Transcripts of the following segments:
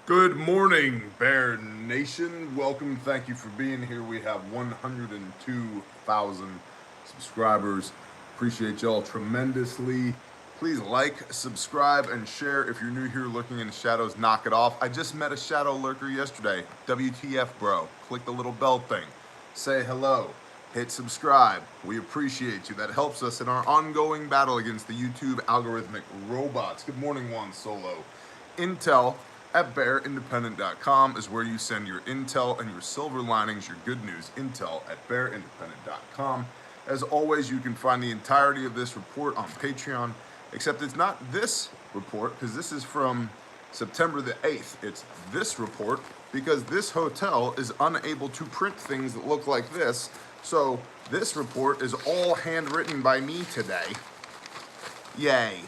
Good morning, Bear Nation. Welcome. Thank you for being here. We have 102,000 subscribers. Appreciate y'all tremendously. Please like, subscribe, and share. If you're new here looking in the shadows, knock it off. I just met a shadow lurker yesterday. WTF, bro. Click the little bell thing. Say hello. Hit subscribe. We appreciate you. That helps us in our ongoing battle against the YouTube algorithmic robots. Good morning, Juan Solo. Intel at bearindependent.com is where you send your intel and your silver linings, your good news. Intel at bearindependent.com. As always, you can find the entirety of this report on Patreon, except it's not this report because this is from September the 8th. It's this report because this hotel is unable to print things that look like this. So this report is all handwritten by me today. Yay.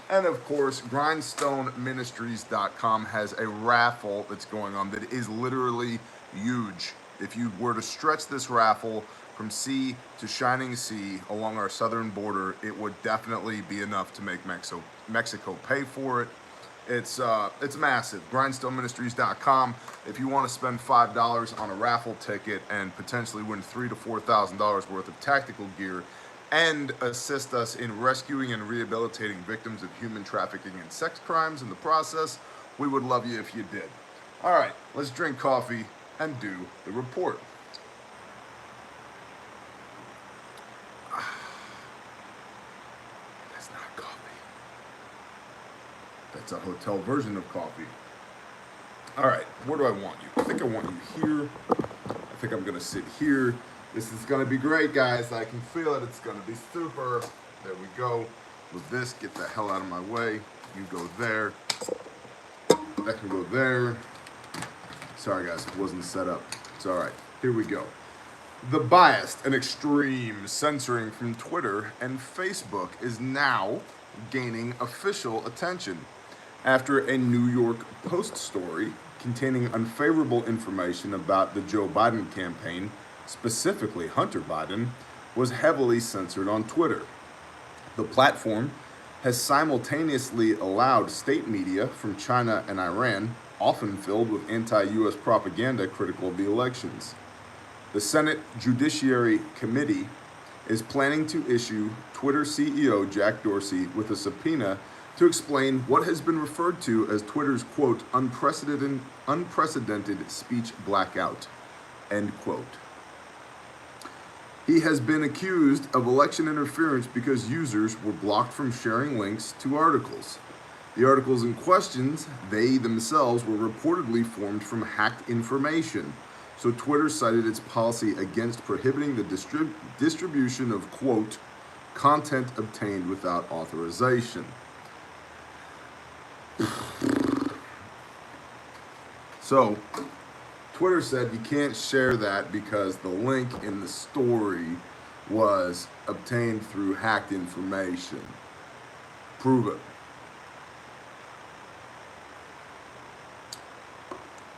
And of course, grindstoneministries.com has a raffle that's going on that is literally huge. If you were to stretch this raffle from sea to shining sea along our southern border, it would definitely be enough to make Mexico pay for it. It's massive. Grindstoneministries.com. If you want to spend $5 on a raffle ticket and potentially win $3,000 to $4,000 worth of tactical gear, and assist us in rescuing and rehabilitating victims of human trafficking and sex crimes in the process, we would love you if you did. All right, let's drink coffee and do the report. That's not coffee. That's a hotel version of coffee. All right, where do I want you? I think I want you here. I think I'm gonna sit here. This is gonna be great, guys. I can feel it. It's gonna be super. There we go. With this, get the hell out of my way. You go there. That can go there. Sorry, guys, it wasn't set up. It's all right. Here we go. The biased and extreme censoring from Twitter and Facebook is now gaining official attention after a New York Post story containing unfavorable information about the Joe Biden campaign, specifically Hunter Biden, was heavily censored on Twitter. The platform has simultaneously allowed state media from China and Iran, often filled with anti-US propaganda critical of the elections. The Senate Judiciary Committee is planning to issue Twitter CEO Jack Dorsey with a subpoena to explain what has been referred to as Twitter's, quote, unprecedented speech blackout, end quote. He has been accused of election interference because users were blocked from sharing links to articles. The articles in questions, they themselves were reportedly formed from hacked information. So Twitter cited its policy against prohibiting the distribution of, quote, content obtained without authorization. So Twitter said you can't share that because the link in the story was obtained through hacked information. Prove it.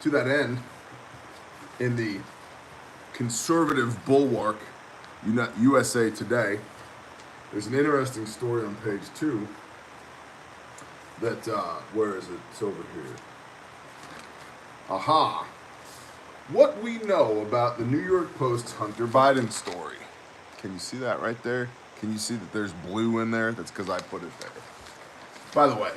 To that end, in the conservative bulwark, USA Today, there's an interesting story on page 2 that, where is it? It's over here. Aha! What we know about the New York Post's Hunter Biden story. Can you see that right there? Can you see that there's blue in there? That's because I put it there. By the way,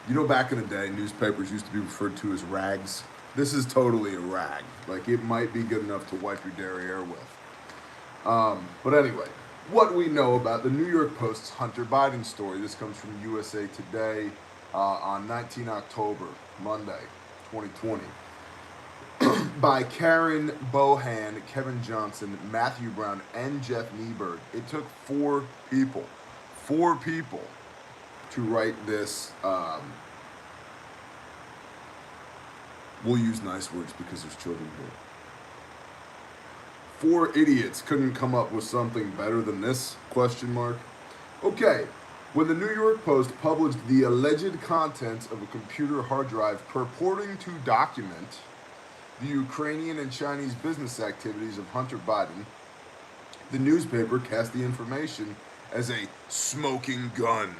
you know, back in the day, newspapers used to be referred to as rags. This is totally a rag. Like, it might be good enough to wipe your derriere with. But anyway, what we know about the New York Post's Hunter Biden story. This comes from USA Today on 19 October, Monday, 2020. By Karen Bohan, Kevin Johnson, Matthew Brown, and Jeff Nieberg. It took four people to write this. We'll use nice words because there's children here. 4 idiots couldn't come up with something better than this, question mark. Okay, when the New York Post published the alleged contents of a computer hard drive purporting to document the Ukrainian and Chinese business activities of Hunter Biden, the newspaper cast the information as a smoking gun.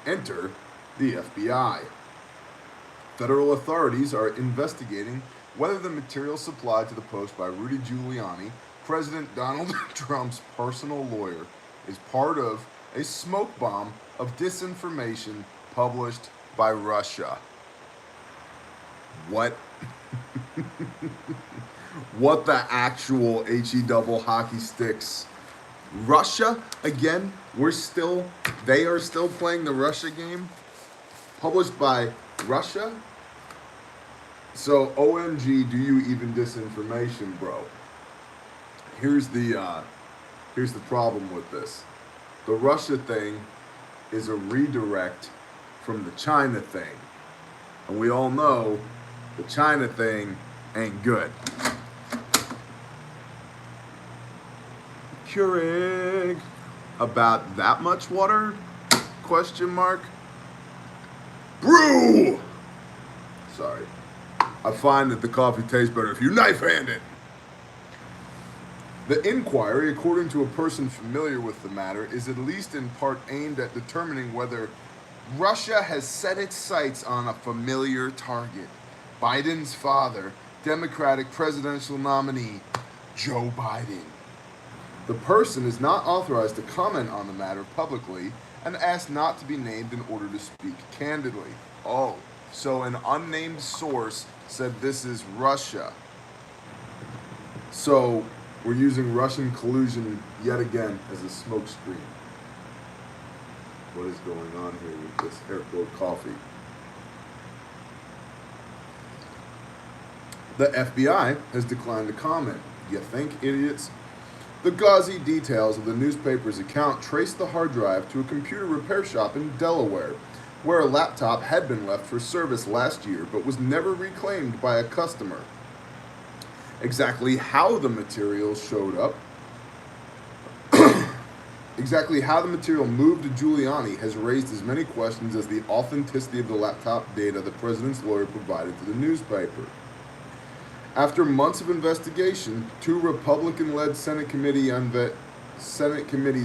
Enter the FBI. Federal authorities are investigating whether the material supplied to the Post by Rudy Giuliani, President Donald Trump's personal lawyer, is part of a smoke bomb of disinformation published by Russia. What? What the actual HE double hockey sticks? Russia, again, they are still playing the Russia game, published by Russia. So OMG, do you even disinformation, bro? Here's the problem with this. The Russia thing is a redirect from the China thing. And we all know the China thing ain't good. Keurig. About that much water? Question mark. Brew! Sorry. I find that the coffee tastes better if you knife hand it. The inquiry, according to a person familiar with the matter, is at least in part aimed at determining whether Russia has set its sights on a familiar target, Biden's father, Democratic presidential nominee, Joe Biden. The person is not authorized to comment on the matter publicly and asked not to be named in order to speak candidly. Oh, so an unnamed source said this is Russia. So we're using Russian collusion yet again as a smokescreen. What is going on here with this airport coffee? The FBI has declined to comment. You think, idiots? The gauzy details of the newspaper's account trace the hard drive to a computer repair shop in Delaware, where a laptop had been left for service last year but was never reclaimed by a customer. Exactly how the material showed up, exactly how the material moved to Giuliani has raised as many questions as the authenticity of the laptop data the president's lawyer provided to the newspaper. After months of investigation, 2 Republican-led Senate committees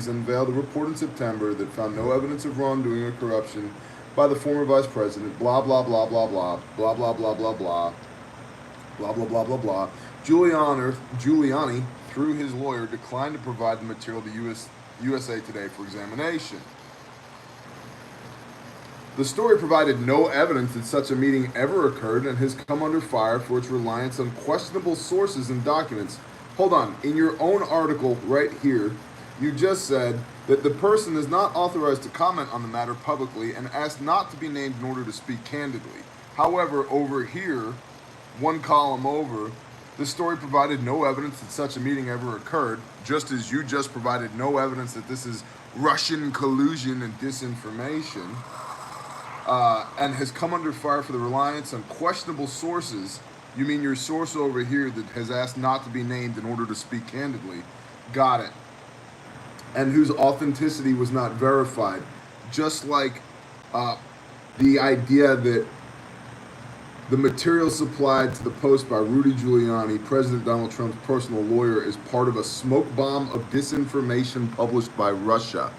unveiled a report in September that found no evidence of wrongdoing or corruption by the former vice president, blah, blah, blah, blah, blah, blah, blah, blah, blah, blah, blah, blah, blah, blah, blah. Giuliani, through his lawyer, declined to provide the material to USA Today for examination. The story provided no evidence that such a meeting ever occurred and has come under fire for its reliance on questionable sources and documents. Hold on, in your own article right here, you just said that the person is not authorized to comment on the matter publicly and asked not to be named in order to speak candidly. However, over here, one column over, the story provided no evidence that such a meeting ever occurred, just as you just provided no evidence that this is Russian collusion and disinformation. And has come under fire for the reliance on questionable sources. You mean your source over here that has asked not to be named in order to speak candidly? Got it. And whose authenticity was not verified. Just like the idea that the material supplied to the Post by Rudy Giuliani, President Donald Trump's personal lawyer, is part of a smoke bomb of disinformation published by Russia.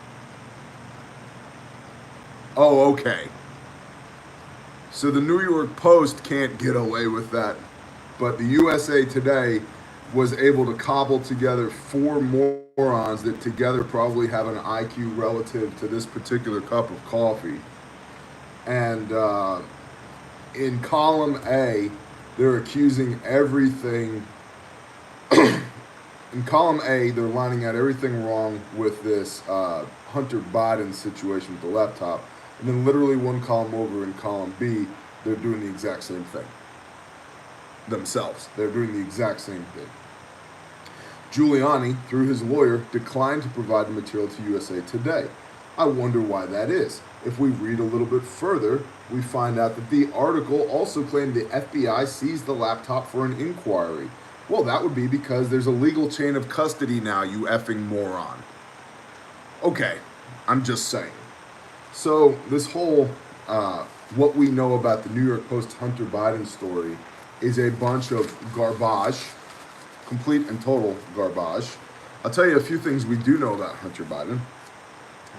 Oh, okay. So the New York Post can't get away with that, but the USA Today was able to cobble together 4 morons that together probably have an IQ relative to this particular cup of coffee. And in column A, they're accusing everything. In column A, they're lining out everything wrong with this Hunter Biden situation with the laptop. And then literally one column over in column B, they're doing the exact same thing. Themselves. They're doing the exact same thing. Giuliani, through his lawyer, declined to provide the material to USA Today. I wonder why that is. If we read a little bit further, we find out that the article also claimed the FBI seized the laptop for an inquiry. Well, that would be because there's a legal chain of custody now, you effing moron. Okay, I'm just saying. So this whole, what we know about the New York Post Hunter Biden story is a bunch of garbage, complete and total garbage. I'll tell you a few things we do know about Hunter Biden.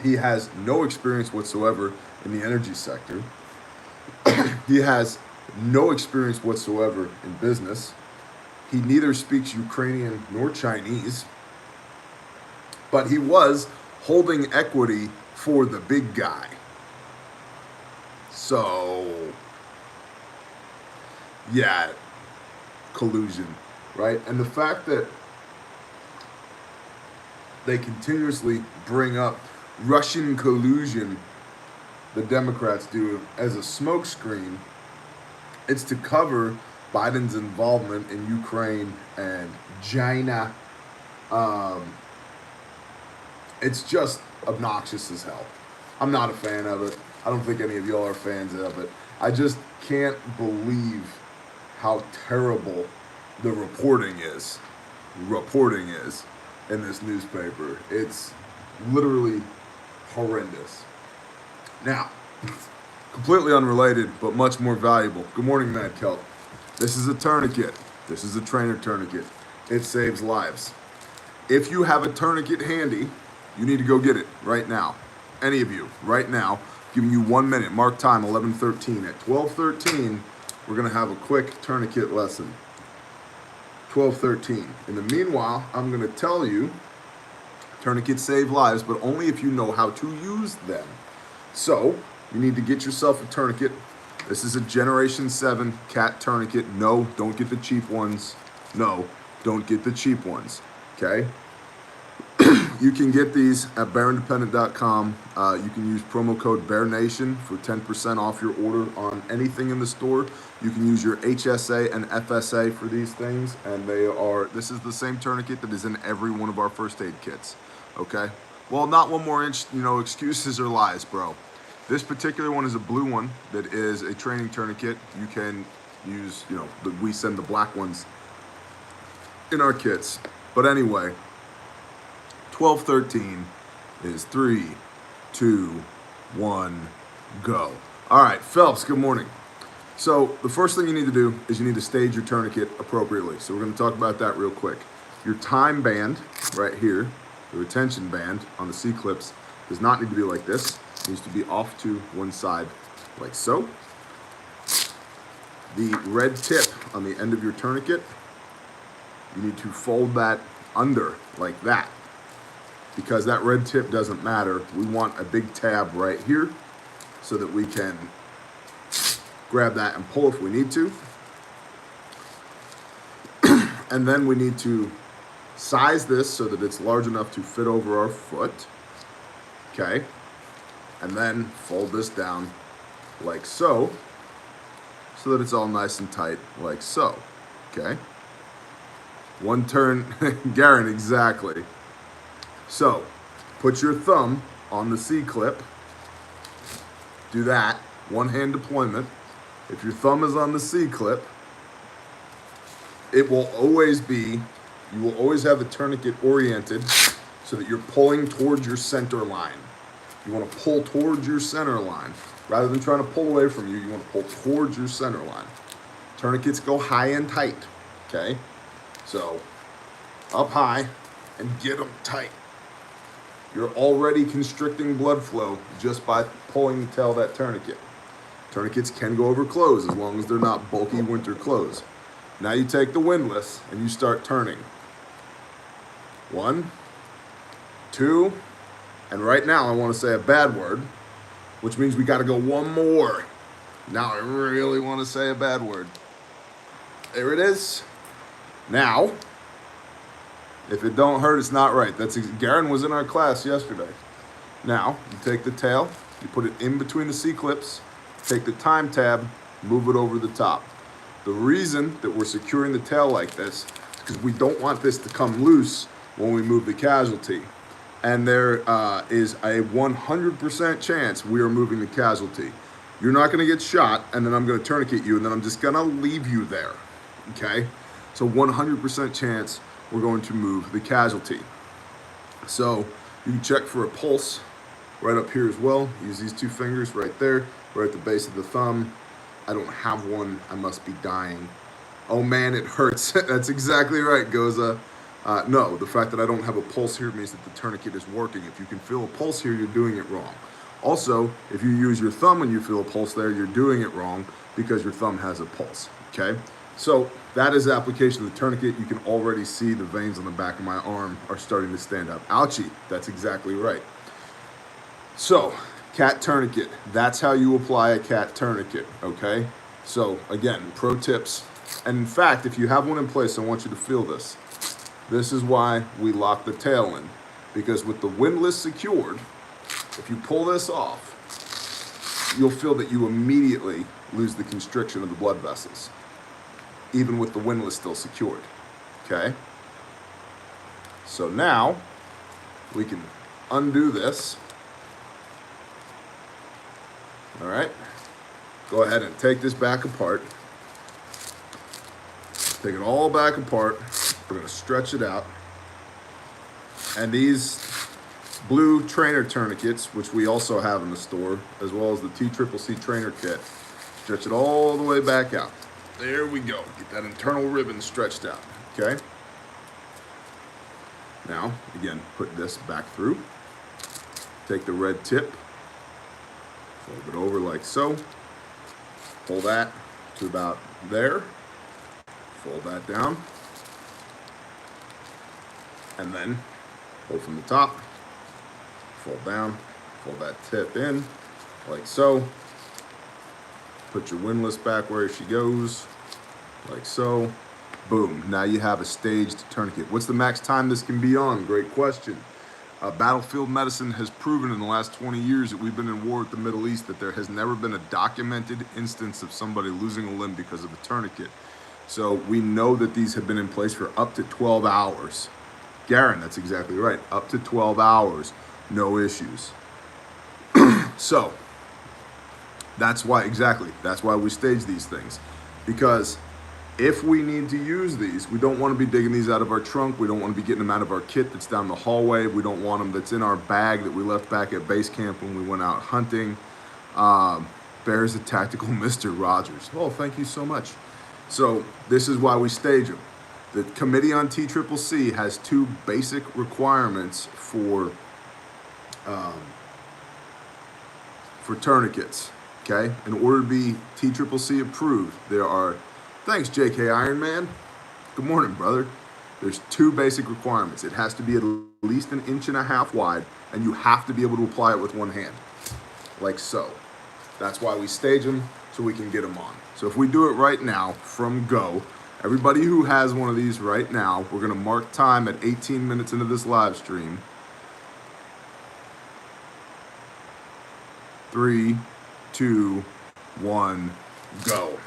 He has no experience whatsoever in the energy sector. He has no experience whatsoever in business. He neither speaks Ukrainian nor Chinese, but he was holding equity for the big guy. So, yeah, collusion, right? And the fact that they continuously bring up Russian collusion, the Democrats do, as a smokescreen, it's to cover Biden's involvement in Ukraine and China. It's just obnoxious as hell. I'm not a fan of it. I don't think any of y'all are fans of it. I just can't believe how terrible the reporting is in this newspaper. It's literally horrendous. Now, completely unrelated, but much more valuable. Good morning, Mad Kelp. This is a tourniquet. This is a trainer tourniquet. It saves lives. If you have a tourniquet handy, you need to go get it right now. Any of you, right now. Giving you 1 minute. Mark time, 11:13. At 12:13, we're going to have a quick tourniquet lesson. 12:13. In the meanwhile, I'm going to tell you, tourniquets save lives, but only if you know how to use them. So, you need to get yourself a tourniquet. This is a Generation 7 cat tourniquet. No, don't get the cheap ones. No, don't get the cheap ones. Okay? You can get these at bearindependent.com. You can use promo code BEARNATION for 10% off your order on anything in the store. You can use your HSA and FSA for these things, and this is the same tourniquet that is in every one of our first aid kits. Okay? Well, not one more inch, excuses or lies, bro. This particular one is a blue one that is a training tourniquet. You can use, we send the black ones in our kits. But anyway, 12:13 is 3, 2, 1, go. All right, Phelps, good morning. So the first thing you need to do is you need to stage your tourniquet appropriately. So we're going to talk about that real quick. Your time band right here, the retention band on the C-clips, does not need to be like this. It needs to be off to one side like so. The red tip on the end of your tourniquet, you need to fold that under like that, because that red tip doesn't matter. We want a big tab right here so that we can grab that and pull if we need to. And then we need to size this so that it's large enough to fit over our foot. Okay. And then fold this down like so that it's all nice and tight like so. Okay. One turn, Garen, exactly. So, put your thumb on the C-clip. Do that. One hand deployment. If your thumb is on the C-clip, it will always be, you will always have the tourniquet oriented so that you're pulling towards your center line. You want to pull towards your center line. Rather than trying to pull away from you, you want to pull towards your center line. Tourniquets go high and tight. Okay? So, up high and get them tight. You're already constricting blood flow just by pulling the tail of that tourniquet. Tourniquets can go over clothes as long as they're not bulky winter clothes. Now you take the windlass and you start turning. 1, 2, and right now I want to say a bad word, which means we got to go one more. Now I really want to say a bad word. There it is. Now, if it don't hurt, it's not right. Garen was in our class yesterday. Now, you take the tail, you put it in between the C-clips, take the time tab, move it over the top. The reason that we're securing the tail like this is because we don't want this to come loose when we move the casualty. And there is a 100% chance we are moving the casualty. You're not going to get shot, and then I'm going to tourniquet you, and then I'm just going to leave you there. Okay? So 100% chance we're going to move the casualty. So you can check for a pulse right up here as well. Use these 2 fingers right there, right at the base of the thumb. I don't have one. I must be dying. Oh man, it hurts. That's exactly right, Goza. No, the fact that I don't have a pulse here means that the tourniquet is working. If you can feel a pulse here, you're doing it wrong. Also, if you use your thumb when you feel a pulse there, you're doing it wrong because your thumb has a pulse, okay? So that is the application of the tourniquet. You can already see the veins on the back of my arm are starting to stand up. Ouchie, that's exactly right. So, cat tourniquet, that's how you apply a cat tourniquet, okay? So again, pro tips. And in fact, if you have one in place, I want you to feel this. This is why we lock the tail in. Because with the windlass secured, if you pull this off, you'll feel that you immediately lose the constriction of the blood vessels, even with the windlass still secured, okay? So now, we can undo this. All right, go ahead and take this back apart. Take it all back apart. We're gonna stretch it out. And these blue trainer tourniquets, which we also have in the store, as well as the TCCC trainer kit, stretch it all the way back out. There we go. Get that internal ribbon stretched out, okay? Now, again, put this back through. Take the red tip, fold it over like so. Pull that to about there. Fold that down. And then pull from the top, fold down, fold that tip in like so. Put your windlass back where she goes, like so. Boom, now you have a staged tourniquet. What's the max time this can be on? Great question. Battlefield medicine has proven in the last 20 years that we've been in war with the Middle East that there has never been a documented instance of somebody losing a limb because of a tourniquet. So we know that these have been in place for up to 12 hours. Garen, that's exactly right. Up to 12 hours, no issues. So that's why, exactly, that's why we stage these things. Because if we need to use these, we don't want to be digging these out of our trunk. We don't want to be getting them out of our kit that's down the hallway. We don't want them that's in our bag that we left back at base camp when we went out hunting. Bears a tactical Mr. Rogers. Oh, thank you so much. So this is why we stage them. The Committee on TCCC has two basic requirements for tourniquets, okay? In order to be TCCC approved, there are, thanks JK Iron Man, good morning, brother. There's two basic requirements. It has to be at least 1.5 inches wide, and you have to be able to apply it with one hand, like so. That's why we stage them, so we can get them on. So if we do it right now, from go, everybody who has one of these right now, we're gonna mark time at 18 minutes into this live stream. 3, 2, 1, go.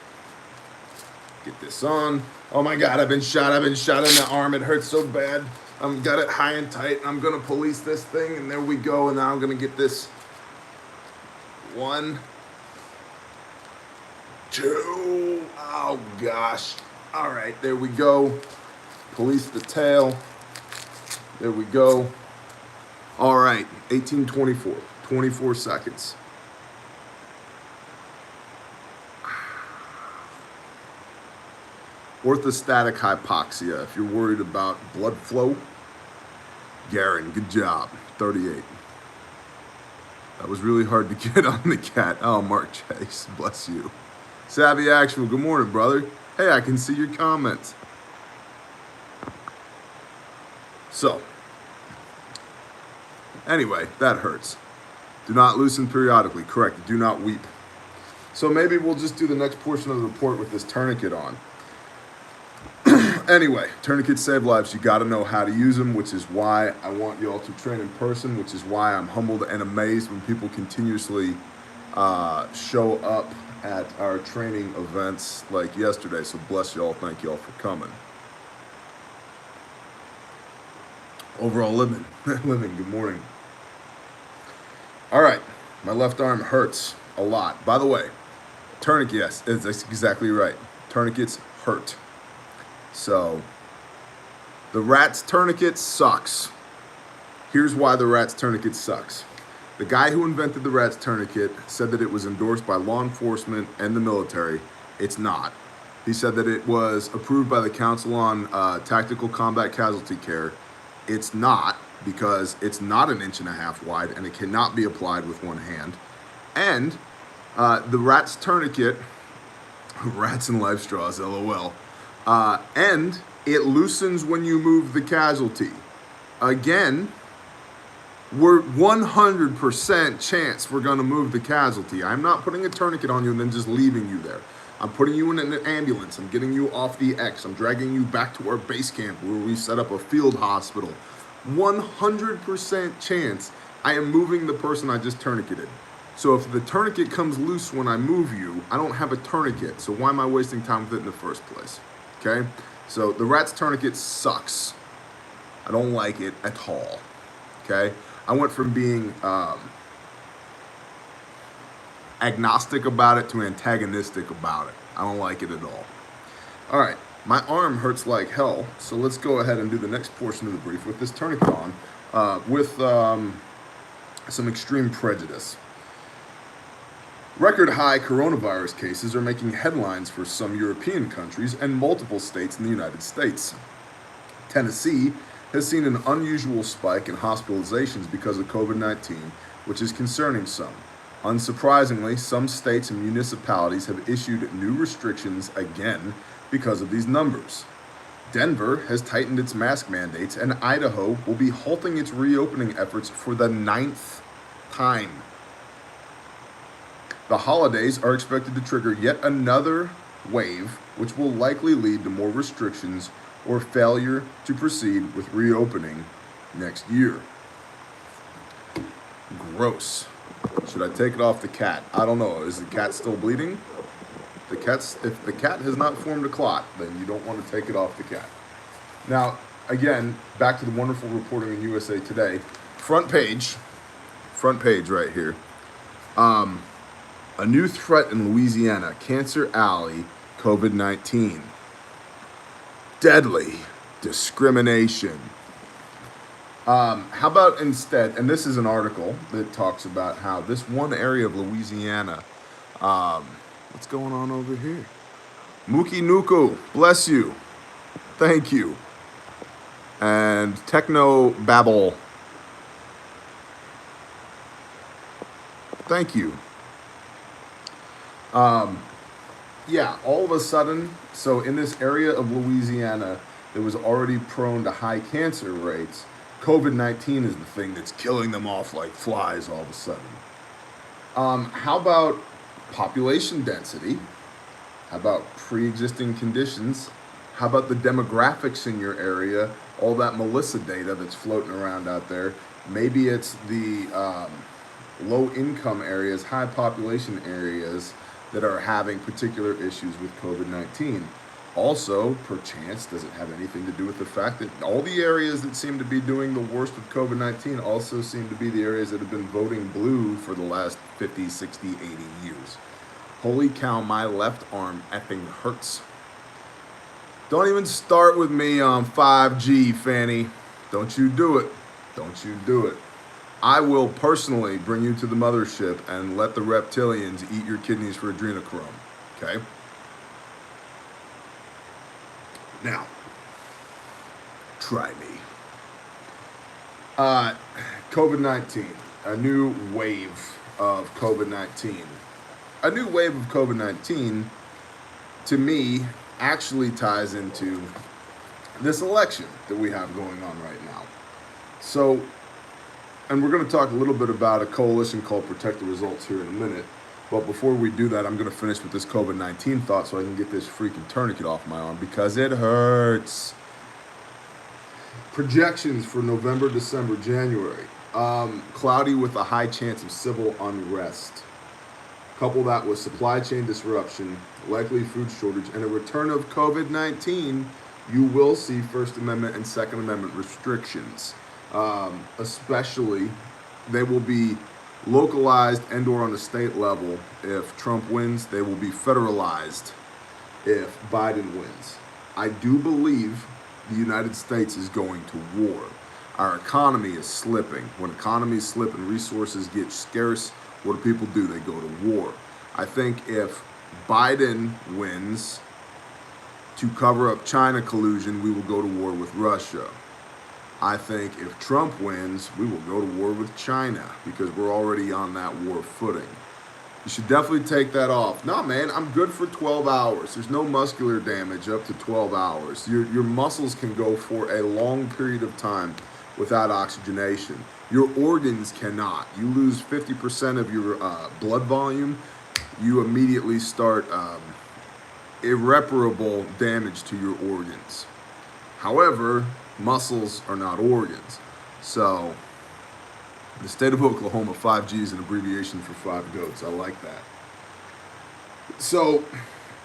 Get this on. Oh my God, I've been shot in the arm. It hurts so bad. I've got it high and tight. I'm gonna police this thing, and there we go. And now I'm gonna get this. 1, 2, oh gosh. All right, there we go. Police the tail. There we go. All right, 18:24, 24 seconds. Orthostatic hypoxia. If you're worried about blood flow, Garen, good job. 38. That was really hard to get on the cat. Oh, Mark Chase, bless you. Savvy Actual, good morning, brother. Hey, I can see your comments. So, anyway, that hurts. Do not loosen periodically. Correct, do not weep. So maybe we'll just do the next portion of the report with this tourniquet on. Anyway, tourniquets save lives. You got to know how to use them, which is why I want you all to train in person, which is why I'm humbled and amazed when people continuously show up at our training events like yesterday. So bless y'all. Thank y'all for coming. Overall living, good morning. All right, my left arm hurts a lot. By the way, tourniquet, yes, that's exactly right. Tourniquets hurt. So, the rat's tourniquet sucks. Here's why the rat's tourniquet sucks. The guy who invented the rat's tourniquet said that it was endorsed by law enforcement and the military. It's not. He said that it was approved by the Council on Tactical Combat Casualty Care. It's not. because it's not 1.5 inches wide and it cannot be applied with one hand. And the rat's tourniquet, rats and life straws, LOL, and it loosens when you move the casualty. Again, we're 100% chance we're gonna move the casualty. I'm not putting a tourniquet on you and then just leaving you there. I'm putting you in an ambulance. I'm getting you off the X. I'm dragging you back to our base camp where we set up a field hospital. 100% chance I am moving the person I just tourniqueted. So if the tourniquet comes loose when I move you, I don't have a tourniquet. So why am I wasting time with it in the first place? Okay? So the rat's tourniquet sucks. I don't like it at all. Okay? I went from being agnostic about it to antagonistic about it. I don't like it at all. All right, my arm hurts like hell, so let's go ahead and do the next portion of the brief with this tourniquet on, with some extreme prejudice. Record high coronavirus cases are making headlines for some European countries and multiple states in the United States. Tennessee has seen an unusual spike in hospitalizations because of COVID-19, which is concerning some. Unsurprisingly, some states and municipalities have issued new restrictions again because of these numbers. Denver has tightened its mask mandates, and Idaho will be halting its reopening efforts for the 9th time. The holidays are expected to trigger yet another wave, which will likely lead to more restrictions or failure to proceed with reopening next year. Gross. Should I take it off the cat? I don't know. Is the cat still bleeding? If the cat has not formed a clot, then you don't want to take it off the cat. Now, again, back to the wonderful reporting in USA Today. Front page right here. A new threat in Louisiana, Cancer Alley, COVID-19. Deadly discrimination. How about instead, and this is an article that talks about how this one area of Louisiana, what's going on over here? Muki Nuku, bless you. Thank you. And Techno Babble. Thank you. Yeah, all of a sudden, so in this area of Louisiana that was already prone to high cancer rates, COVID-19 is the thing that's killing them off like flies all of a sudden. How about population density? How about pre-existing conditions? How about the demographics in your area? All that Melissa data that's floating around out there. Maybe it's the low-income areas, high population areas that are having particular issues with COVID-19. Also, perchance, does it have anything to do with the fact that all the areas that seem to be doing the worst with COVID-19 also seem to be the areas that have been voting blue for the last 50, 60, 80 years? Holy cow, my left arm effing hurts. Don't even start with me on 5G, Fanny. Don't you do it. Don't you do it. I will personally bring you to the mothership and let the reptilians eat your kidneys for adrenochrome, okay? Now, try me. COVID-19, a new wave of COVID-19. A new wave of COVID-19, to me, actually ties into this election that we have going on right now. So, and we're going to talk a little bit about a coalition called Protect the Results here in a minute. But before we do that, I'm going to finish with this COVID-19 thought so I can get this freaking tourniquet off my arm because it hurts. Projections for November, December, January. Cloudy with a high chance of civil unrest. Couple that with supply chain disruption, likely food shortage, and a return of COVID-19, you will see First Amendment and Second Amendment restrictions. Especially, they will be localized and or on a state level. If Trump wins, they will be federalized if Biden wins. I do believe the United States is going to war. Our economy is slipping. When economies slip and resources get scarce, what do people do? They go to war. I think if Biden wins, to cover up China collusion, we will go to war with Russia. I think if Trump wins, we will go to war with China because we're already on that war footing. You should definitely take that off. No, man, I'm good for 12 hours. There's no muscular damage up to 12 hours. Your muscles can go for a long period of time without oxygenation. Your organs cannot. You lose 50% of your blood volume, you immediately start irreparable damage to your organs. However, muscles are not organs. So, the state of Oklahoma, 5G is an abbreviation for 5 goats. I like that. So,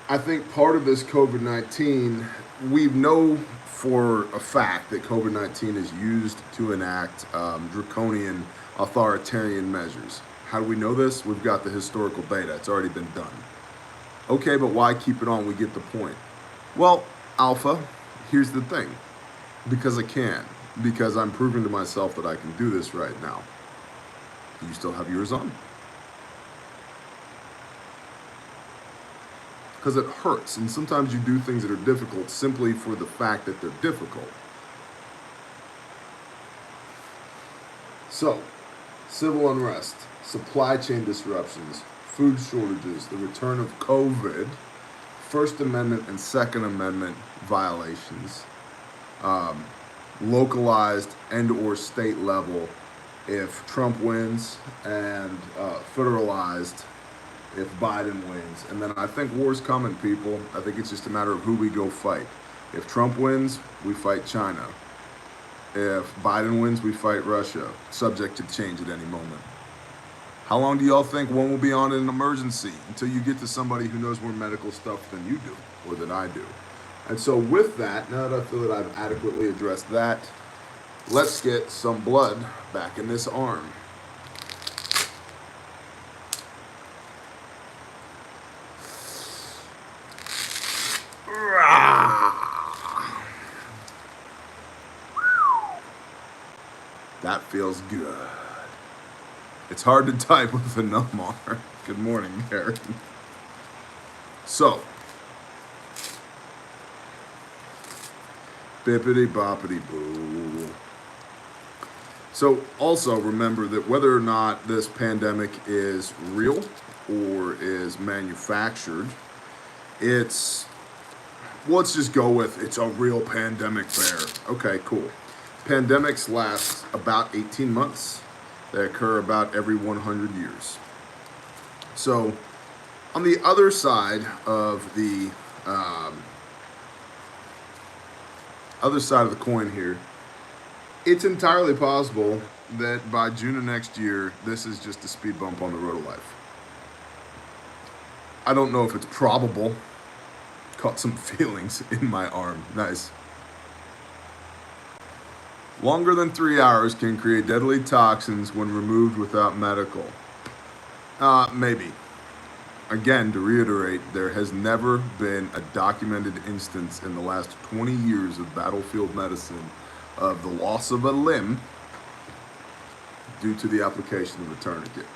I think part of this COVID-19, we know for a fact that COVID-19 is used to enact draconian authoritarian measures. How do we know this? We've got the historical data. It's already been done. Okay, but why keep it on? We get the point. Well, Alpha, here's the thing. Because I can. Because I'm proving to myself that I can do this right now. You still have yours on? Because it hurts, and sometimes you do things that are difficult simply for the fact that they're difficult. So, civil unrest, supply chain disruptions, food shortages, the return of COVID, First Amendment and Second Amendment violations, localized and or state level if Trump wins, and federalized if Biden wins. And then I think war's coming, people. I think it's just a matter of who we go fight. If Trump wins, we fight China. If Biden wins, we fight Russia, subject to change at any moment. How long do y'all think one will be on in an emergency? Until you get to somebody who knows more medical stuff than you do, or than I do. And so with that, now that I feel that I've adequately addressed that, let's get some blood back in this arm. That feels good. It's hard to type with a numb arm. Good morning, Karen. So, bippity boppity boo. So also remember that whether or not this pandemic is real or is manufactured, let's just go with it's a real pandemic there. Okay, cool. Pandemics last about 18 months. They occur about every 100 years. So on the other side of the coin here, it's entirely possible that by June of next year, this is just a speed bump on the road of life. I don't know if it's probable. Caught some feelings in my arm. Nice. Longer than 3 hours can create deadly toxins when removed without medical. Maybe. Again, to reiterate, there has never been a documented instance in the last 20 years of battlefield medicine of the loss of a limb due to the application of a tourniquet.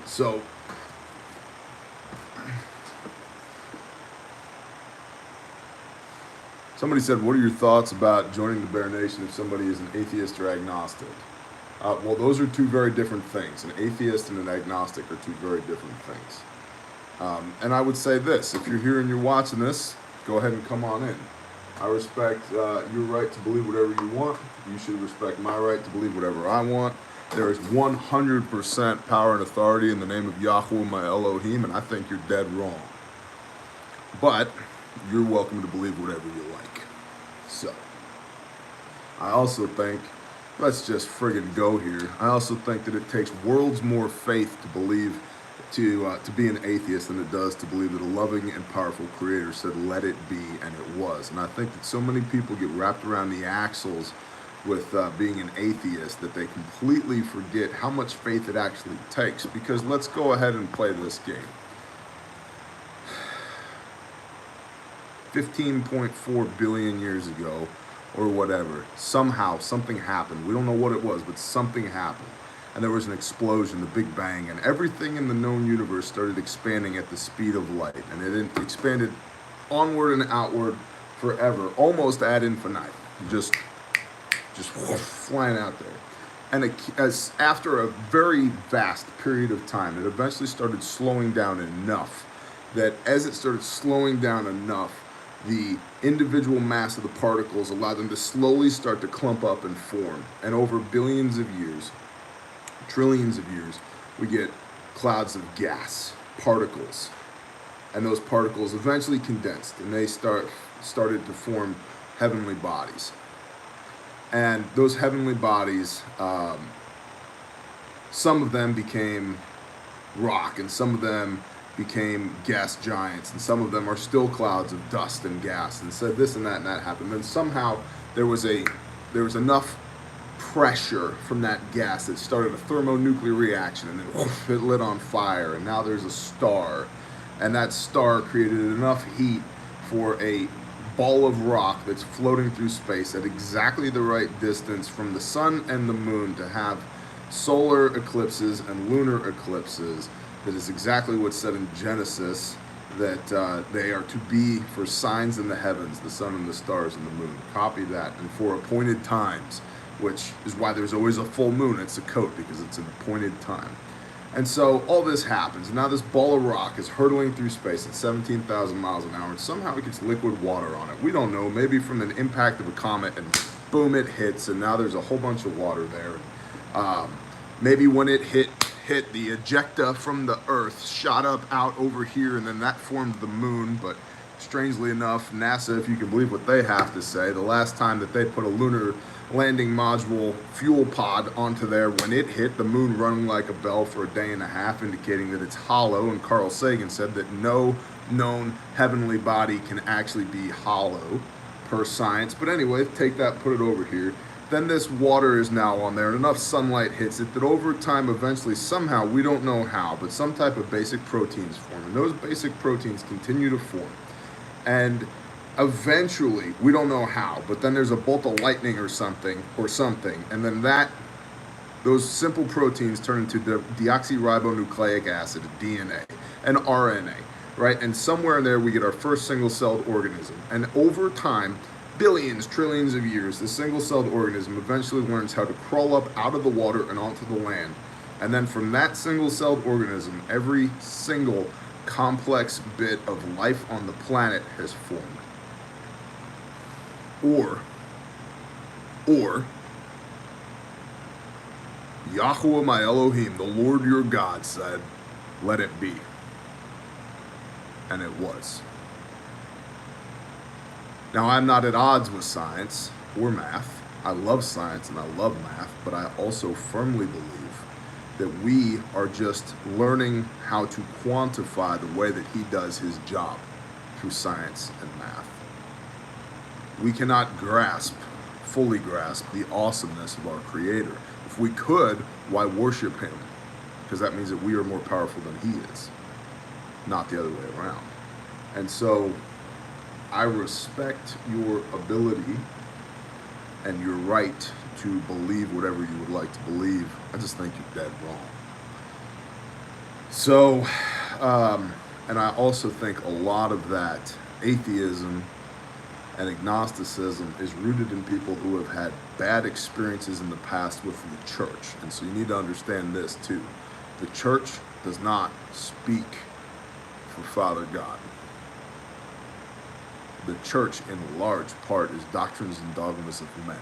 So, somebody said, what are your thoughts about joining the Bear Nation if somebody is an atheist or agnostic? Well, those are two very different things. An atheist and an agnostic are two very different things. And I would say this, if you're here and you're watching this, go ahead and come on in. I respect your right to believe whatever you want. You should respect my right to believe whatever I want. There is 100% power and authority in the name of Yahweh, my Elohim, and I think you're dead wrong. But you're welcome to believe whatever you like. So, I also think, let's just friggin' go here. I also think that it takes worlds more faith to believe, to be an atheist than it does to believe that a loving and powerful creator said, let it be, and it was. And I think that so many people get wrapped around the axles with being an atheist that they completely forget how much faith it actually takes. Because let's go ahead and play this game. 15.4 billion years ago, or whatever, somehow something happened. We don't know what it was, but something happened. And there was an explosion, the Big Bang, and everything in the known universe started expanding at the speed of light. And it expanded onward and outward forever, almost ad infinitum, just flying out there. And as after a very vast period of time, it eventually started slowing down enough that as it started slowing down enough, the individual mass of the particles allowed them to slowly start to clump up and form. And over billions of years, trillions of years, we get clouds of gas, particles. And those particles eventually condensed, and they started to form heavenly bodies. And those heavenly bodies, some of them became rock, and some of them became gas giants, and some of them are still clouds of dust and gas, and so this and that happened. And somehow there was enough pressure from that gas that started a thermonuclear reaction, and then it lit on fire, and now there's a star, and that star created enough heat for a ball of rock that's floating through space at exactly the right distance from the sun and the moon to have solar eclipses and lunar eclipses. That is exactly what's said in Genesis, that they are to be for signs in the heavens, the sun and the stars and the moon. Copy that. And for appointed times, which is why there's always a full moon. It's a coat, because it's an appointed time. And so all this happens. Now this ball of rock is hurtling through space at 17,000 miles an hour, and somehow it gets liquid water on it. We don't know, maybe from an impact of a comet, and boom, it hits, and now there's a whole bunch of water there. Maybe when it hit, the ejecta from the Earth shot up out over here, and then that formed the moon. But strangely enough, NASA, if you can believe what they have to say, the last time that they put a lunar landing module fuel pod onto there, when it hit, the moon rung like a bell for a day and a half, indicating that it's hollow. And Carl Sagan said that no known heavenly body can actually be hollow per science. But anyway, take that, put it over here. Then this water is now on there, and enough sunlight hits it that over time, eventually, somehow, we don't know how, but some type of basic proteins form. And those basic proteins continue to form. And eventually, we don't know how, but then there's a bolt of lightning or something, and then those simple proteins turn into deoxyribonucleic acid, DNA, and RNA, right? And somewhere in there, we get our first single-celled organism. And over time, billions, trillions of years, the single-celled organism eventually learns how to crawl up out of the water and onto the land. And then from that single-celled organism, every single complex bit of life on the planet has formed. Or Yahuwah my Elohim, the Lord your God, said, let it be. And it was. Now, I'm not at odds with science or math. I love science and I love math, but I also firmly believe that we are just learning how to quantify the way that he does his job through science and math. We cannot fully grasp the awesomeness of our Creator. If we could, why worship him? Because that means that we are more powerful than he is, not the other way around. And so I respect your ability and your right to believe whatever you would like to believe. I just think you're dead wrong. So, and I also think a lot of that atheism and agnosticism is rooted in people who have had bad experiences in the past with the church. And so you need to understand this too. The church does not speak for Father God. The church, in large part, is doctrines and dogmas of men.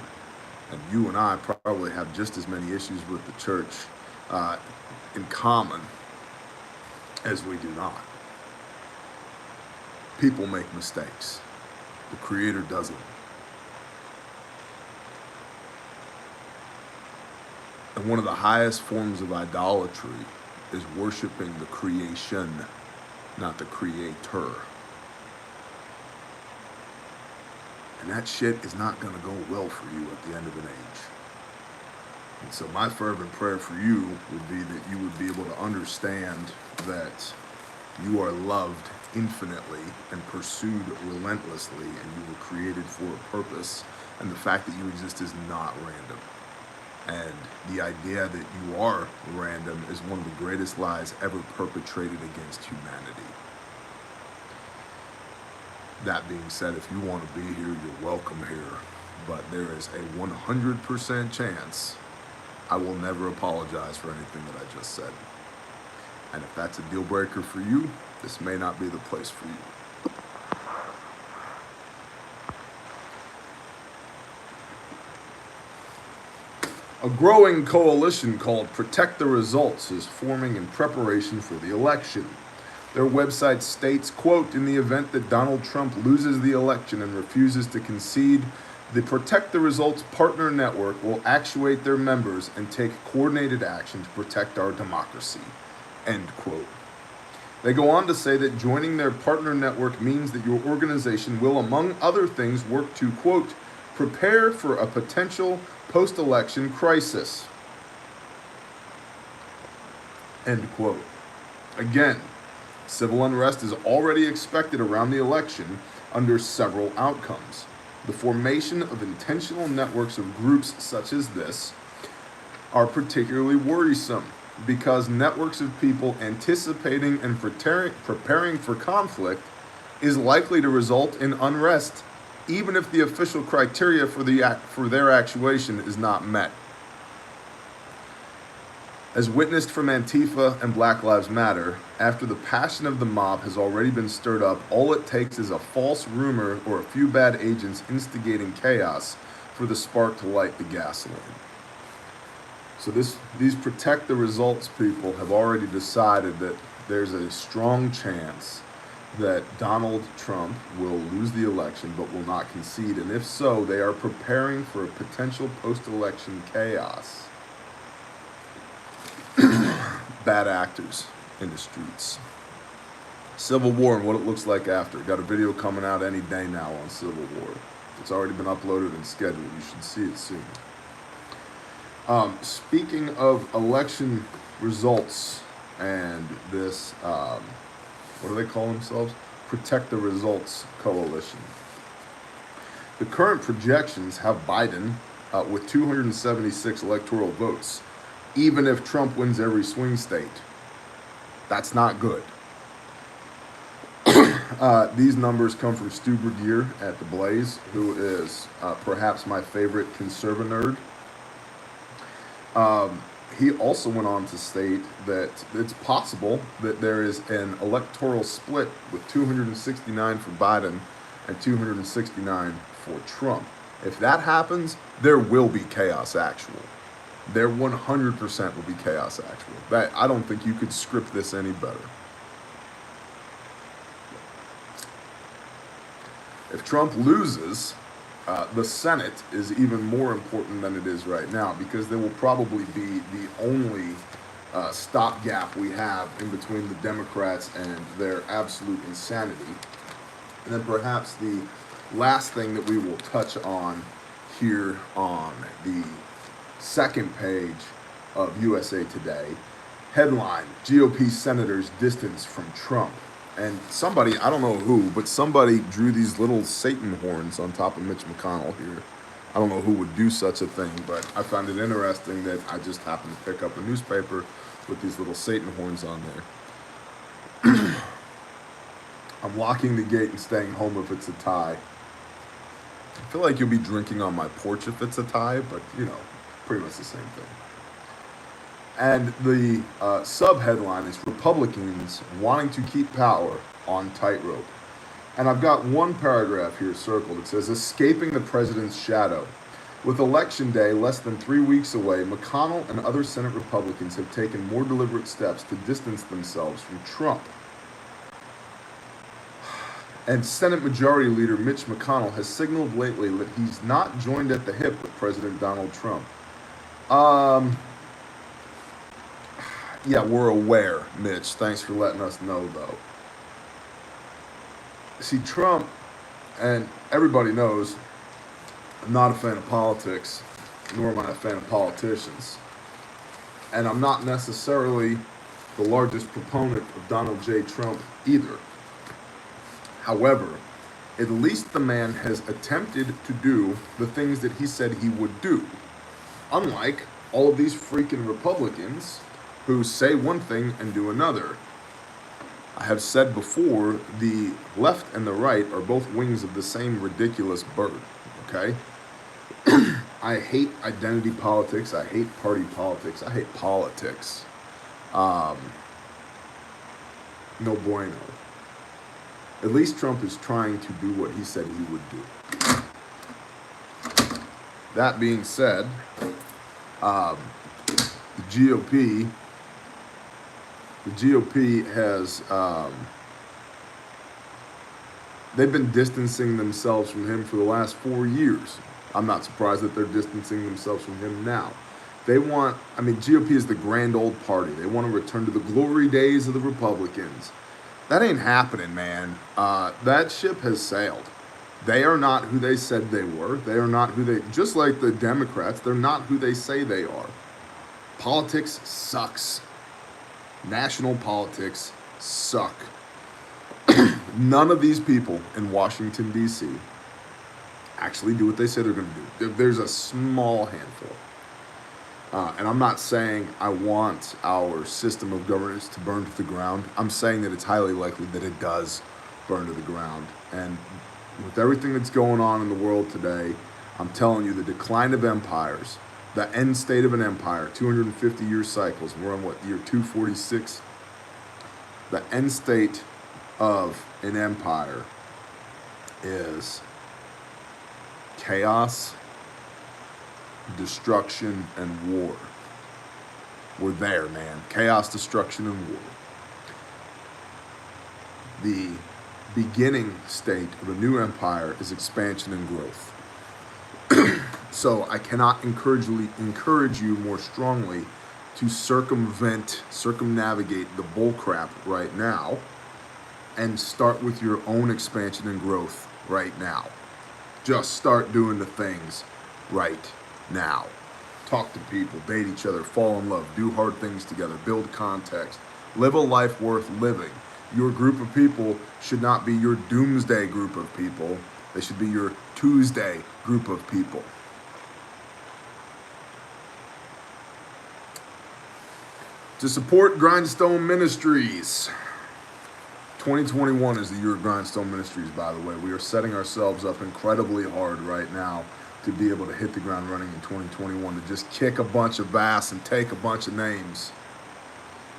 And you and I probably have just as many issues with the church in common as we do not. People make mistakes. The Creator doesn't. And one of the highest forms of idolatry is worshiping the creation, not the Creator. And that shit is not going to go well for you at the end of an age. And so my fervent prayer for you would be that you would be able to understand that you are loved infinitely and pursued relentlessly, and you were created for a purpose, and the fact that you exist is not random. And the idea that you are random is one of the greatest lies ever perpetrated against humanity. That being said, if you want to be here, you're welcome here. But there is a 100% chance I will never apologize for anything that I just said. And if that's a deal breaker for you, this may not be the place for you. A growing coalition called Protect the Results is forming in preparation for the election. Their website states, quote, in the event that Donald Trump loses the election and refuses to concede, the Protect the Results partner network will actuate their members and take coordinated action to protect our democracy, end quote. They go on to say that joining their partner network means that your organization will, among other things, work to, quote, prepare for a potential post-election crisis, end quote. Again, civil unrest is already expected around the election under several outcomes. The formation of intentional networks of groups such as this are particularly worrisome because networks of people anticipating and preparing for conflict is likely to result in unrest, even if the official criteria for their actuation is not met. As witnessed from Antifa and Black Lives Matter, after the passion of the mob has already been stirred up, all it takes is a false rumor or a few bad agents instigating chaos for the spark to light the gasoline. So these Protect the Results people have already decided that there's a strong chance that Donald Trump will lose the election but will not concede. And if so, they are preparing for a potential post-election chaos. Bad actors in the streets. Civil War and what it looks like after. Got a video coming out any day now on Civil War. It's already been uploaded and scheduled. You should see it soon. Speaking of election results and this, what do they call themselves? Protect the Results Coalition. The current projections have Biden with 276 electoral votes, even if Trump wins every swing state. That's not good. These numbers come from Stu Burguiere at The Blaze, who is perhaps my favorite conserva nerd. He also went on to state that it's possible that there is an electoral split with 269 for Biden and 269 for Trump. If that happens, there will be chaos actual. There 100% will be chaos actual. I don't think you could script this any better. If Trump loses, the Senate is even more important than it is right now because there will probably be the only stopgap we have in between the Democrats and their absolute insanity. And then perhaps the last thing that we will touch on here on the second page of USA Today, headline, GOP senators distance from Trump. And somebody, I don't know who, but somebody drew these little Satan horns on top of Mitch McConnell here. I don't know who would do such a thing, but I found it interesting that I just happened to pick up a newspaper with these little Satan horns on there. I'm locking the gate and staying home if it's a tie. I feel like you'll be drinking on my porch if it's a tie, but you know, pretty much the same thing. And the sub-headline is Republicans wanting to keep power on tightrope. And I've got one paragraph here circled. It says, escaping the president's shadow. With Election Day less than 3 weeks away, McConnell and other Senate Republicans have taken more deliberate steps to distance themselves from Trump. And Senate Majority Leader Mitch McConnell has signaled lately that he's not joined at the hip with President Donald Trump. Yeah, we're aware, Mitch. Thanks for letting us know, though. See, Trump, and everybody knows, I'm not a fan of politics, nor am I a fan of politicians. And I'm not necessarily the largest proponent of Donald J. Trump either. However, at least the man has attempted to do the things that he said he would do. Unlike all of these freaking Republicans who say one thing and do another. I have said before, the left and the right are both wings of the same ridiculous bird, okay? I hate identity politics. I hate party politics. I hate politics. No bueno. At least Trump is trying to do what he said he would do. That being said, the GOP has, they've been distancing themselves from him for the last 4 years. I'm not surprised that they're distancing themselves from him now. They want, I mean, GOP is the grand old party. They want to return to the glory days of the Republicans. That ain't happening, man. That ship has sailed. They are not who they said they were. They are not who they, just like the Democrats, they're not who they say they are. Politics sucks. National politics suck. None of these people in Washington, D.C. actually do what they say they're going to do. There's a small handful. And I'm not saying I want our system of governance to burn to the ground. I'm saying that it's highly likely that it does burn to the ground. And with everything that's going on in the world today, I'm telling you, the decline of empires, the end state of an empire, 250-year cycles, we're on what, year 246? The end state of an empire is chaos, destruction, and war. We're there, man. Chaos, destruction, and war. The beginning state of a new empire is expansion and growth. So I cannot encourage you more strongly to circumnavigate the bullcrap right now and start with your own expansion and growth right now. Just start doing the things right now. Talk to people, date each other, fall in love, do hard things together, build context, live a life worth living. Your group of people should not be your doomsday group of people. They should be your Tuesday group of people. To support Grindstone Ministries. 2021 is the year of Grindstone Ministries, by the way. We are setting ourselves up incredibly hard right now to be able to hit the ground running in 2021, to just kick a bunch of ass and take a bunch of names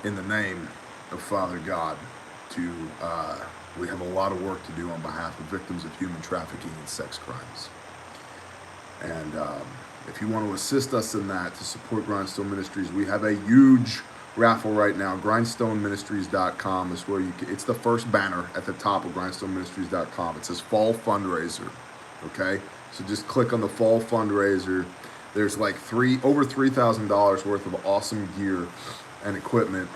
in the name of Father God. We have a lot of work to do on behalf of victims of human trafficking and sex crimes. And if you want to assist us in that, to support Grindstone Ministries, we have a huge raffle right now. GrindstoneMinistries.com is where it's the first banner at the top of GrindstoneMinistries.com. It says Fall Fundraiser. Okay? So just click on the Fall Fundraiser. There's like over $3,000 worth of awesome gear and equipment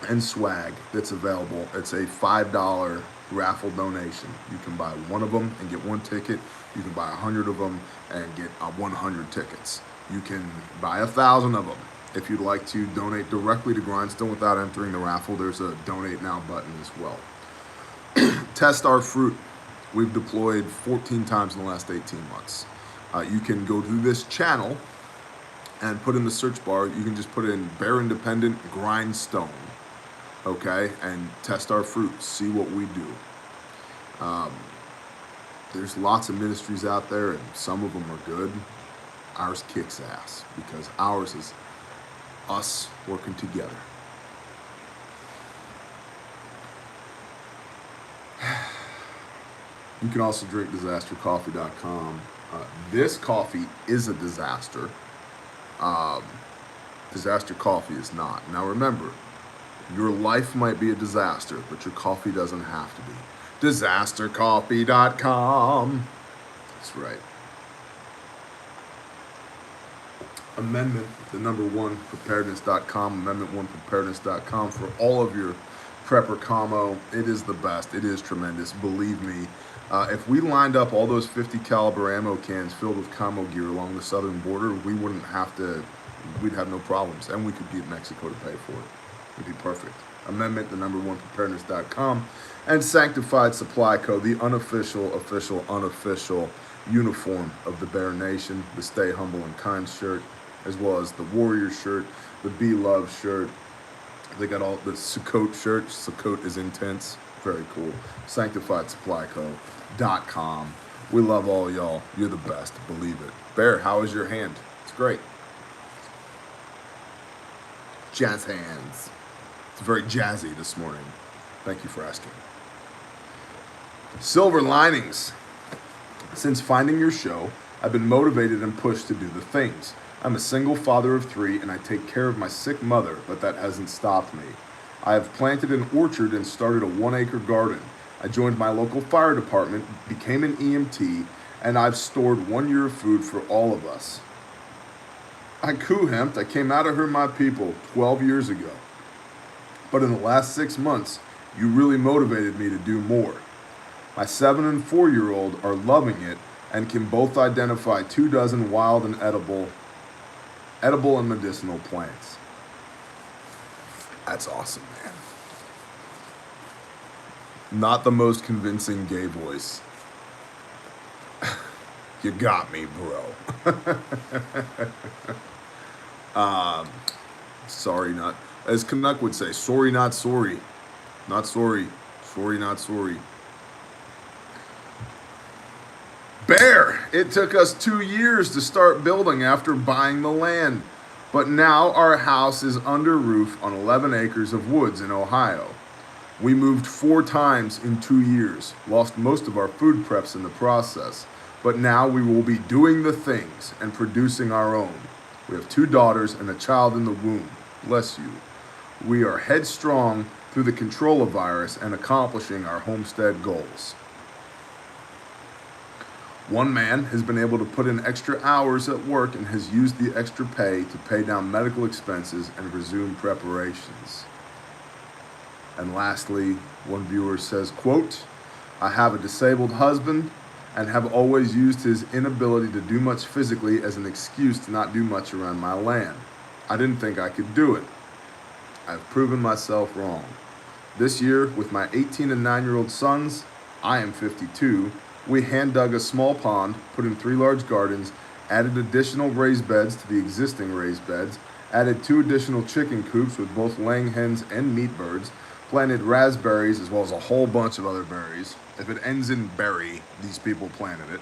and swag that's available. It's a $5 raffle donation. You can buy one of them and get one ticket. You can buy 100 of them and get 100 tickets. You can buy 1,000 of them. If you'd like to donate directly to Grindstone without entering the raffle, there's a donate now button as well. Test our fruit. We've deployed 14 times in the last 18 months. You can go to this channel and put in the search bar, you can just put in Bear Independent Grindstone, okay, and test our fruit, see what we do. There's lots of ministries out there, and some of them are good. Ours kicks ass, because ours is us working together. You can also drink disastercoffee.com. This coffee is a disaster. Disaster coffee is not. Now remember, your life might be a disaster, but your coffee doesn't have to be. Disastercoffee.com. That's right. Amendment, the #1 preparedness.com, amendment1preparedness.com for all of your prepper commo. It is the best. It is tremendous. Believe me. If we lined up all those 50 caliber ammo cans filled with commo gear along the southern border, we wouldn't have to, we'd have no problems, and we could get Mexico to pay for it. It'd be perfect. Amendment, the #1 preparedness.com, and Sanctified Supply Co., the unofficial uniform of the Bear Nation, the Stay Humble and Kind shirt, as well as the Warrior shirt, the Be Loved shirt, They got all the Sukkot shirts. Sukkot is intense. Very cool. SanctifiedSupplyCo.com. We love all y'all. You're the best. Believe it. Bear, how is your hand? It's great. Jazz hands. It's very jazzy this morning. Thank you for asking. Silver linings. Since finding your show, I've been motivated and pushed to do the things. I'm a single father of 3 and I take care of my sick mother, but that hasn't stopped me. I have planted an orchard and started a 1-acre garden. I joined my local fire department, became an EMT, and I've stored 1 year of food for all of us. I coup-hemped. I came out of her my people 12 years ago. But in the last 6 months, you really motivated me to do more. My 7 and 4-year-old are loving it and can both identify 24 wild and edible and medicinal plants. That's awesome, man. Not the most convincing gay voice. You got me, bro. Sorry, not, as Canuck would say, sorry, not sorry. Not sorry. Sorry, not sorry. Bear, it took us 2 years to start building after buying the land. But now our house is under roof on 11 acres of woods in Ohio. We moved 4 times in 2 years, lost most of our food preps in the process. But now we will be doing the things and producing our own. We have 2 daughters and a child in the womb. Bless you. We are headstrong through the control of virus and accomplishing our homestead goals. One man has been able to put in extra hours at work and has used the extra pay to pay down medical expenses and resume preparations. And lastly, one viewer says, quote, I have a disabled husband and have always used his inability to do much physically as an excuse to not do much around my land. I didn't think I could do it. I've proven myself wrong. This year, with my 18 and 9-year-old sons, I am 52, we hand dug a small pond, put in 3 large gardens, added additional raised beds to the existing raised beds, added 2 additional chicken coops with both laying hens and meat birds, planted raspberries as well as a whole bunch of other berries. If it ends in berry, these people planted it.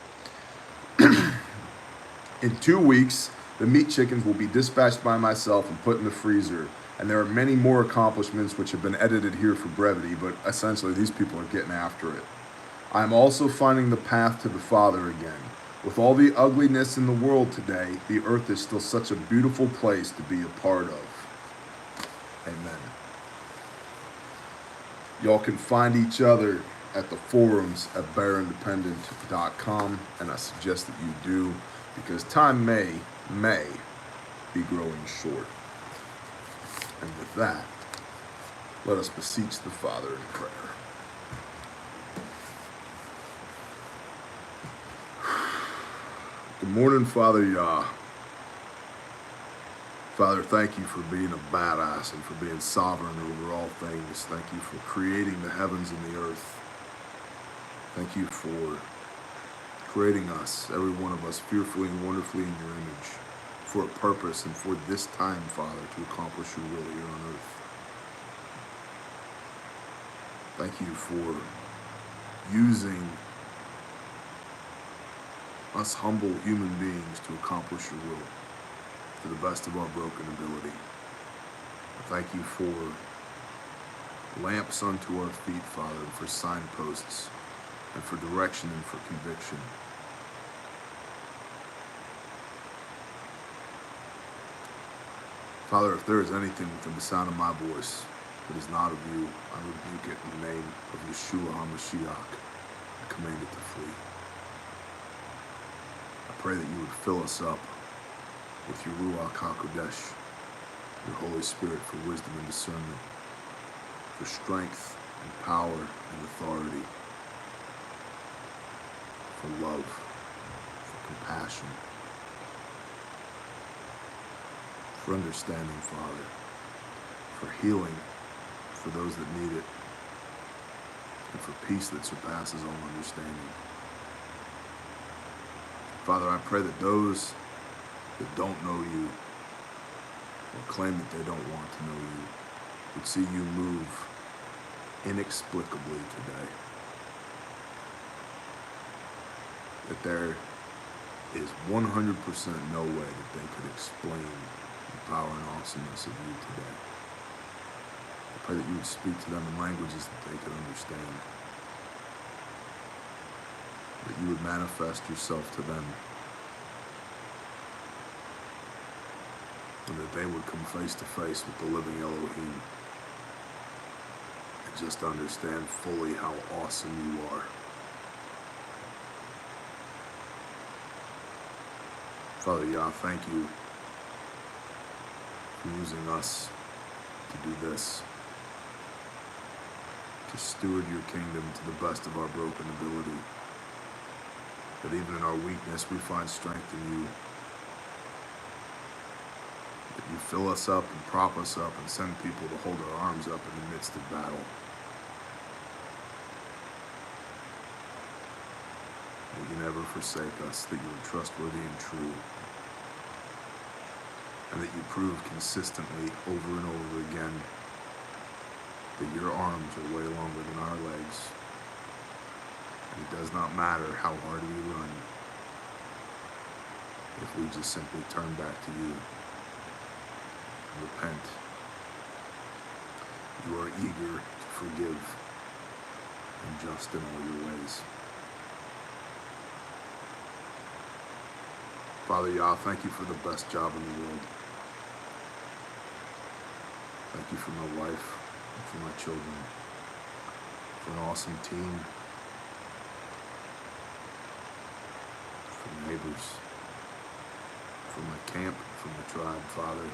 In 2 weeks, the meat chickens will be dispatched by myself and put in the freezer. And there are many more accomplishments which have been edited here for brevity, but essentially these people are getting after it. I'm also finding the path to the Father again. With all the ugliness in the world today, the earth is still such a beautiful place to be a part of. Amen. Y'all can find each other at the forums at bearindependent.com, and I suggest that you do, because time may be growing short. And with that, let us beseech the Father in prayer. Good morning, Father Yah. Father, thank you for being a badass and for being sovereign over all things. Thank you for creating the heavens and the earth. Thank you for creating us, every one of us, fearfully and wonderfully in your image, for a purpose and for this time, Father, to accomplish your will here on earth. Thank you for using us humble human beings to accomplish your will to the best of our broken ability. I thank you for lamps unto our feet, Father, and for signposts, and for direction and for conviction. Father, if there is anything within the sound of my voice that is not of you, I rebuke it in the name of Yeshua HaMashiach and command it to flee. I pray that you would fill us up with your Ruach HaKodesh, your Holy Spirit, for wisdom and discernment, for strength and power and authority, for love, for compassion, for understanding, Father, for healing for those that need it, and for peace that surpasses all understanding. Father, I pray that those that don't know you or claim that they don't want to know you would see you move inexplicably today. That there is 100% no way that they could explain the power and awesomeness of you today. I pray that you would speak to them in languages that they could understand. That you would manifest yourself to them. And that they would come face to face with the living Elohim. And just understand fully how awesome you are. Father Yah, thank you for using us to do this. To steward your kingdom to the best of our broken ability. That even in our weakness we find strength in you. That you fill us up and prop us up and send people to hold our arms up in the midst of battle. That you never forsake us, that you are trustworthy and true. And that you prove consistently over and over again that your arms are way longer than our legs. And it does not matter how hard we run if we just simply turn back to you and repent. You are eager to forgive and just in all your ways. Father Yah, thank you for the best job in the world. Thank you for my wife, and for my children, for an awesome team, for neighbors, for my camp, for my tribe, Father,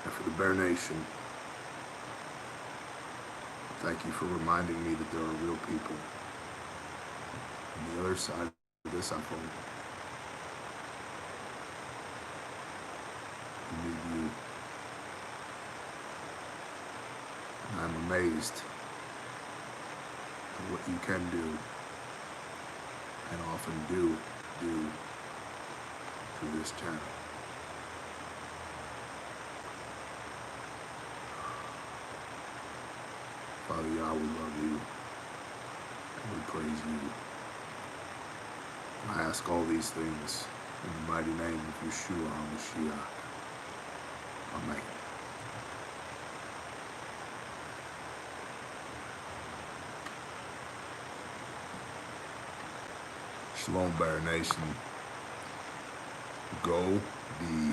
and for the Bear Nation. Thank you for reminding me that there are real people on the other side of this iPhone who need you. And I'm amazed at what you can do and often do through this channel. Father Yah, we love you and we praise you. I ask all these things in the mighty name of Yeshua HaMashiach. Amen. Shalom, Bear Nation. Go be